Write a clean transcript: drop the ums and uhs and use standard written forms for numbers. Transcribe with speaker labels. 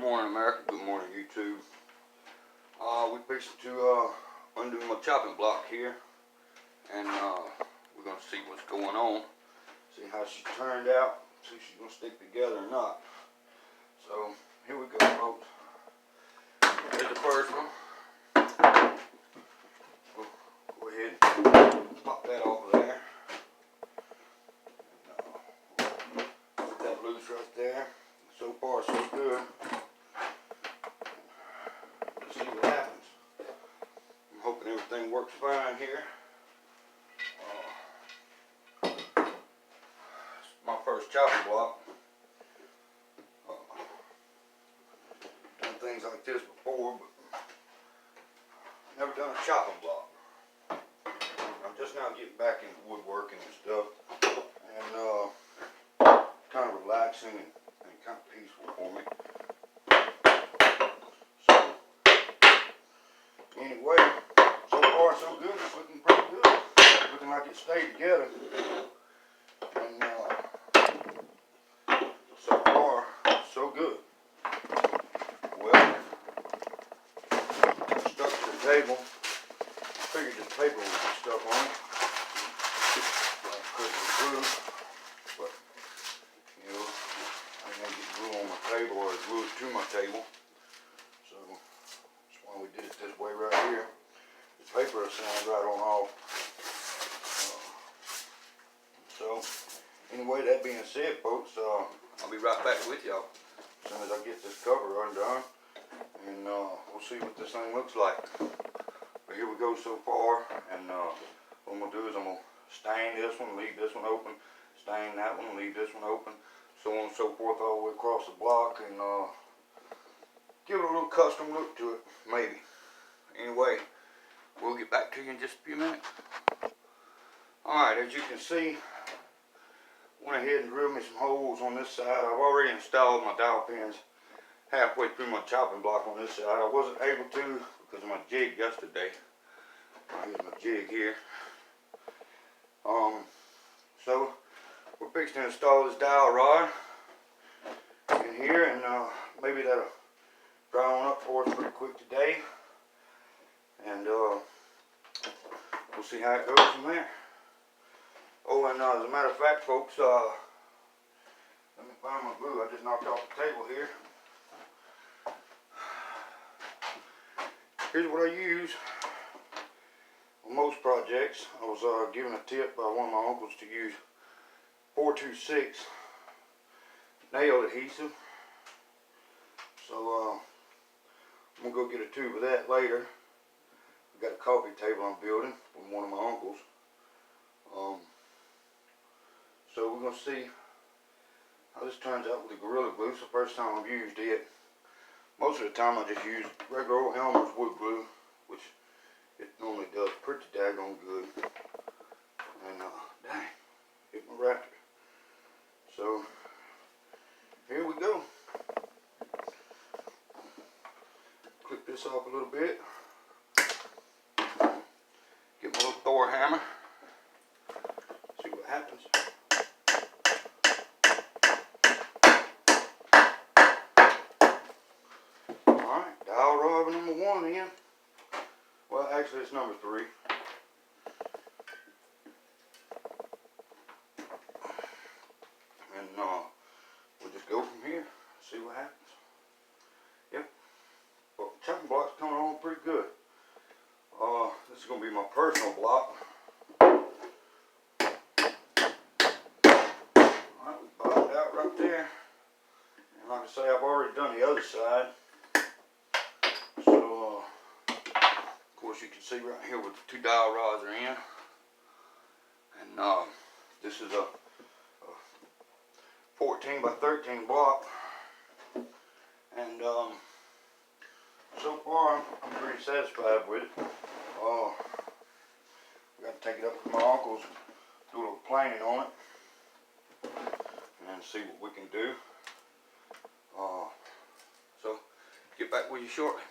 Speaker 1: morning, America. Good morning, YouTube. We fixing to undo my chopping block here, and we're gonna see what's going on. See how she turned out. See if she's gonna stick together or not. So here we go, folks. Here's the first one. We'll go ahead and pop that off of there. Put that loose right there. So far, so good. Let's see what happens. I'm hoping everything works fine here. It's my first chopping block. Done things like this before, but never done a chopping block. I'm just now getting back into woodworking and stuff, and kind of relaxing and kind of peaceful for me. So anyway, so far so good. It's looking pretty good. Looking like it stayed together. And so far so good. Well, stuck to the table. Figured this paper would be stuck on it because of the glue, but you know, I didn't get glue on my table or glue it to my table, so that's why we did it this way right here. The paper will sound right on off. So anyway, that being said, folks, I'll be right back with y'all as soon as I get this cover undone, and we'll see what this thing looks like. But here we go so far, and what I'm going to do is I'm going to stain this one, leave this one open, stain that one, leave this one open, so on and so forth all the way across the block, and give it a little custom look to it, maybe. Anyway, we'll get back to you in just a few minutes. Alright, as you can see, went ahead and drilled me some holes on this side. I've already installed my dowel pins halfway through my chopping block on this side. I wasn't able to because of my jig yesterday. Here's my jig here. So we're fixing to install this dowel rod in here, and maybe that'll dry on up for us pretty quick today, and we'll see how it goes from there. Oh, and as a matter of fact, folks, let me find my glue. I just knocked off the table here. Here's what I use on most projects. I was given a tip by one of my uncles to use 426 nail adhesive. So I'm going to go get a tube of that later. I got a coffee table I'm building from one of my uncles. So we're going to see how this turns out with the Gorilla Glue. It's the first time I've used it. Most of the time I just use regular old Elmer's wood glue, which it normally does pretty daggone good. And dang, hit my raptor. So here we go. Clip this off a little bit. Get my little Thor hammer. See what happens. Alright, dowel rod number 1 in. Well, actually it's number 3. And we'll just go from here, see what happens. Yep. Well, the chopping block's coming along pretty good. This is going to be my personal block. Alright, we bottomed out right there. And like I say, I've already done the other side. So, of course, you can see right here where the 2 dowel rods are in. And this is a 14 by 13 block. And so far, I'm pretty satisfied with it. I got to take it up to my uncle's, do a little planing on it, and see what we can do. So, get back with you shortly.